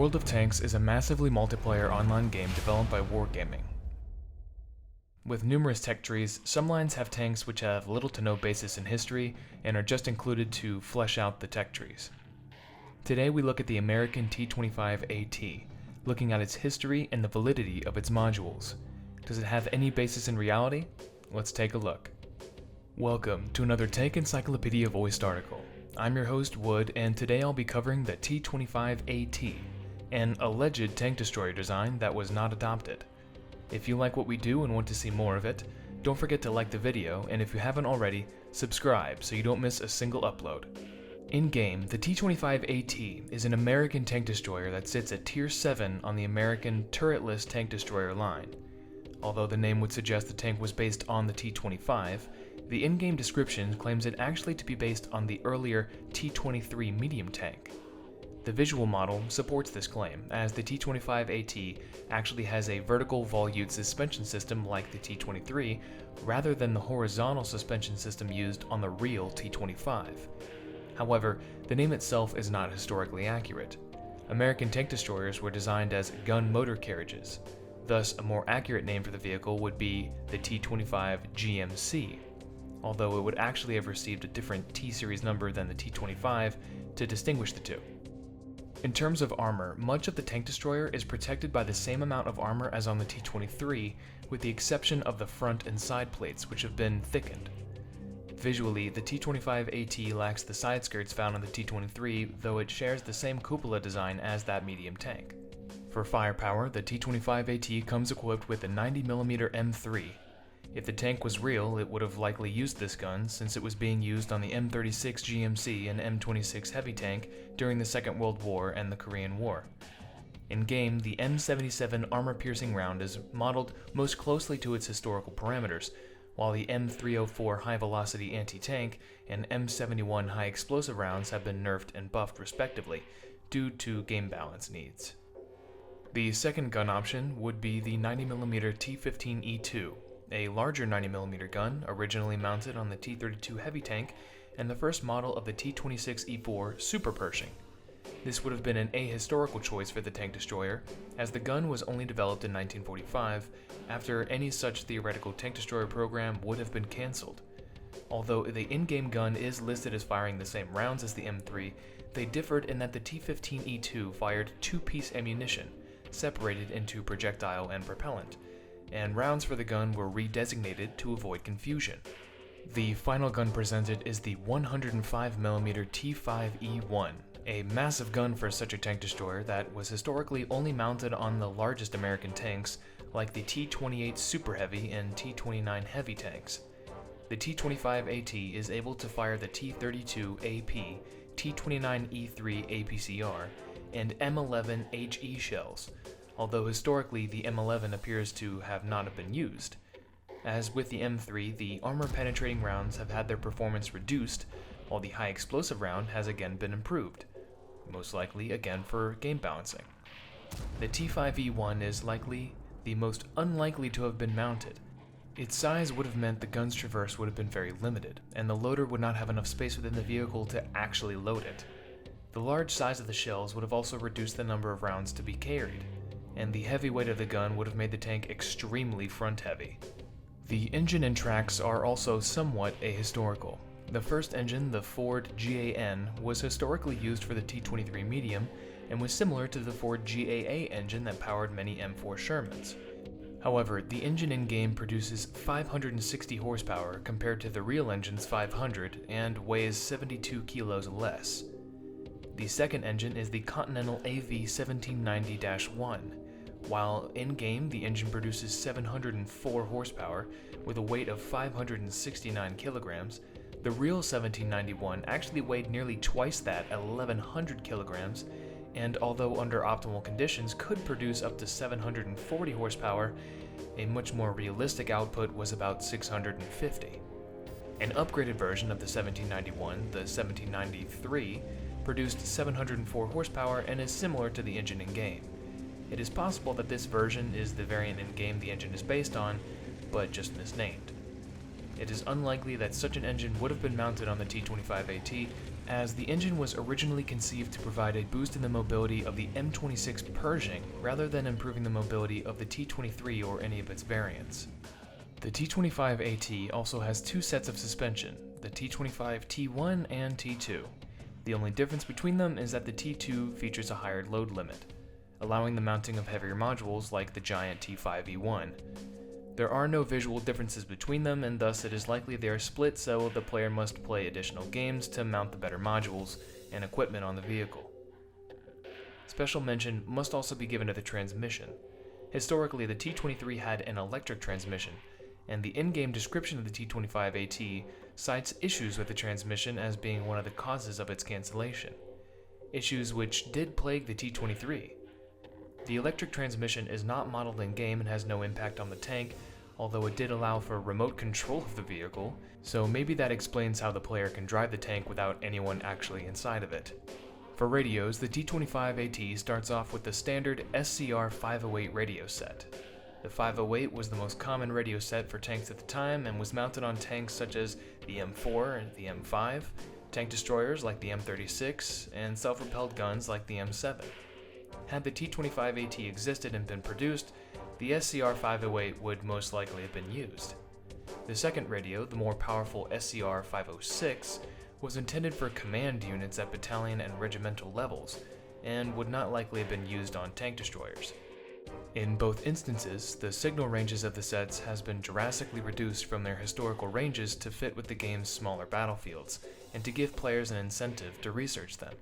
World of Tanks is a massively multiplayer online game developed by Wargaming. With numerous tech trees, some lines have tanks which have little to no basis in history and are just included to flesh out the tech trees. Today we look at the American T25 AT, looking at its history and the validity of its modules. Does it have any basis in reality? Let's take a look. Welcome to another Tank Encyclopedia voiced article. I'm your host Wood, and today I'll be covering the T25 AT, an alleged tank destroyer design that was not adopted. If you like what we do and want to see more of it, don't forget to like the video, and if you haven't already, subscribe so you don't miss a single upload. In-game, the T25 AT is an American tank destroyer that sits at Tier 7 on the American turretless tank destroyer line. Although the name would suggest the tank was based on the T25, the in-game description claims it actually to be based on the earlier T23 medium tank. The visual model supports this claim, as the T25 AT actually has a vertical volute suspension system like the T23, rather than the horizontal suspension system used on the real T25. However, the name itself is not historically accurate. American tank destroyers were designed as gun motor carriages. Thus, a more accurate name for the vehicle would be the T25 GMC, although it would actually have received a different T-series number than the T25 to distinguish the two. In terms of armor, much of the tank destroyer is protected by the same amount of armor as on the T23, with the exception of the front and side plates, which have been thickened. Visually, the T25 AT lacks the side skirts found on the T23, though it shares the same cupola design as that medium tank. For firepower, the T25 AT comes equipped with a 90mm M3. If the tank was real, it would have likely used this gun, since it was being used on the M36 GMC and M26 heavy tank during the Second World War and the Korean War. In-game, the M77 armor-piercing round is modeled most closely to its historical parameters, while the M304 high-velocity anti-tank and M71 high-explosive rounds have been nerfed and buffed respectively, due to game balance needs. The second gun option would be the 90mm T15 E2, a larger 90mm gun originally mounted on the T32 heavy tank and the first model of the T26 E4 Super Pershing. This would have been an ahistorical choice for the tank destroyer, as the gun was only developed in 1945, after any such theoretical tank destroyer program would have been cancelled. Although the in-game gun is listed as firing the same rounds as the M3, they differed in that the T15 E2 fired two-piece ammunition, separated into projectile and propellant, and rounds for the gun were redesignated to avoid confusion. The final gun presented is the 105mm T5E1, a massive gun for such a tank destroyer that was historically only mounted on the largest American tanks like the T28 Super Heavy and T29 Heavy tanks. The T25 AT is able to fire the T32 AP, T29 E3 APCR, and M11 HE shells, although historically the M11 appears to have not been used. As with the M3, the armor-penetrating rounds have had their performance reduced, while the high-explosive round has again been improved, most likely again for game balancing. The T5E1 is likely the most unlikely to have been mounted. Its size would have meant the gun's traverse would have been very limited, and the loader would not have enough space within the vehicle to actually load it. The large size of the shells would have also reduced the number of rounds to be carried, and the heavy weight of the gun would have made the tank extremely front-heavy. The engine and tracks are also somewhat ahistorical. The first engine, the Ford GAN, was historically used for the T23 medium and was similar to the Ford GAA engine that powered many M4 Shermans. However, the engine in-game produces 560 horsepower compared to the real engine's 500 and weighs 72 kilos less. The second engine is the Continental AV 1790-1. While in-game the engine produces 704 horsepower with a weight of 569 kilograms, the real 1791 actually weighed nearly twice that at 1100 kilograms, and although under optimal conditions could produce up to 740 horsepower, a much more realistic output was about 650. An upgraded version of the 1791, the 1793, produced 704 horsepower and is similar to the engine in-game. It is possible that this version is the variant in-game the engine is based on, but just misnamed. It is unlikely that such an engine would have been mounted on the T25 AT, as the engine was originally conceived to provide a boost in the mobility of the M26 Pershing rather than improving the mobility of the T23 or any of its variants. The T25 AT also has two sets of suspension, the T25 T1 and T2. The only difference between them is that the T2 features a higher load limit, allowing the mounting of heavier modules like the giant T5E1. There are no visual differences between them, and thus it is likely they are split, so the player must play additional games to mount the better modules and equipment on the vehicle. Special mention must also be given to the transmission. Historically, the T23 had an electric transmission, and the in-game description of the T25 AT cites issues with the transmission as being one of the causes of its cancellation. Issues which did plague the T23. The electric transmission is not modeled in-game and has no impact on the tank, although it did allow for remote control of the vehicle, so maybe that explains how the player can drive the tank without anyone actually inside of it. For radios, the T25 AT starts off with the standard SCR 508 radio set. The 508 was the most common radio set for tanks at the time and was mounted on tanks such as the M4 and the M5, tank destroyers like the M36, and self-propelled guns like the M7. Had the T25 AT existed and been produced, the SCR 508 would most likely have been used. The second radio, the more powerful SCR 506, was intended for command units at battalion and regimental levels, and would not likely have been used on tank destroyers. In both instances, the signal ranges of the sets has been drastically reduced from their historical ranges to fit with the game's smaller battlefields, and to give players an incentive to research them.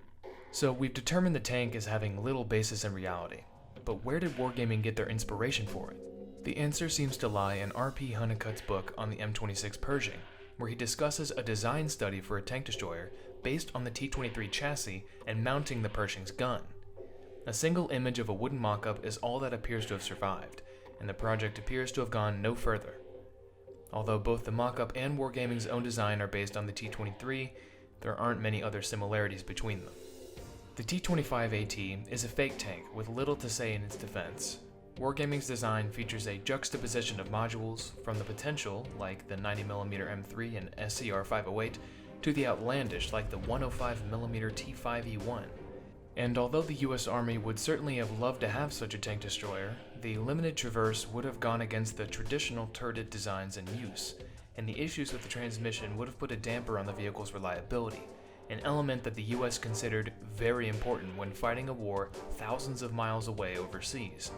So we've determined the tank as having little basis in reality, but where did Wargaming get their inspiration for it? The answer seems to lie in R.P. Honeycutt's book on the M26 Pershing, where he discusses a design study for a tank destroyer based on the T-23 chassis and mounting the Pershing's gun. A single image of a wooden mock-up is all that appears to have survived, and the project appears to have gone no further. Although both the mock-up and Wargaming's own design are based on the T-23, there aren't many other similarities between them. The T25 AT is a fake tank with little to say in its defense. Wargaming's design features a juxtaposition of modules, from the potential, like the 90mm M3 and SCR 508, to the outlandish, like the 105mm T5E1. And although the US Army would certainly have loved to have such a tank destroyer, the limited traverse would have gone against the traditional turret designs in use, and the issues with the transmission would have put a damper on the vehicle's reliability, an element that the US considered very important when fighting a war thousands of miles away overseas.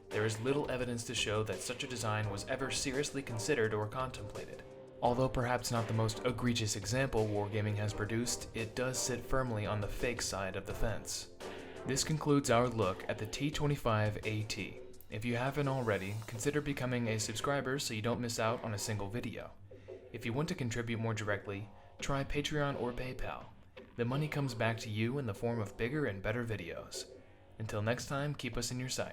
There is little evidence to show that such a design was ever seriously considered or contemplated. Although perhaps not the most egregious example Wargaming has produced, it does sit firmly on the fake side of the fence. This concludes our look at the T25 AT. If you haven't already, consider becoming a subscriber so you don't miss out on a single video. If you want to contribute more directly, try Patreon or PayPal. The money comes back to you in the form of bigger and better videos. Until next time, keep us in your sights.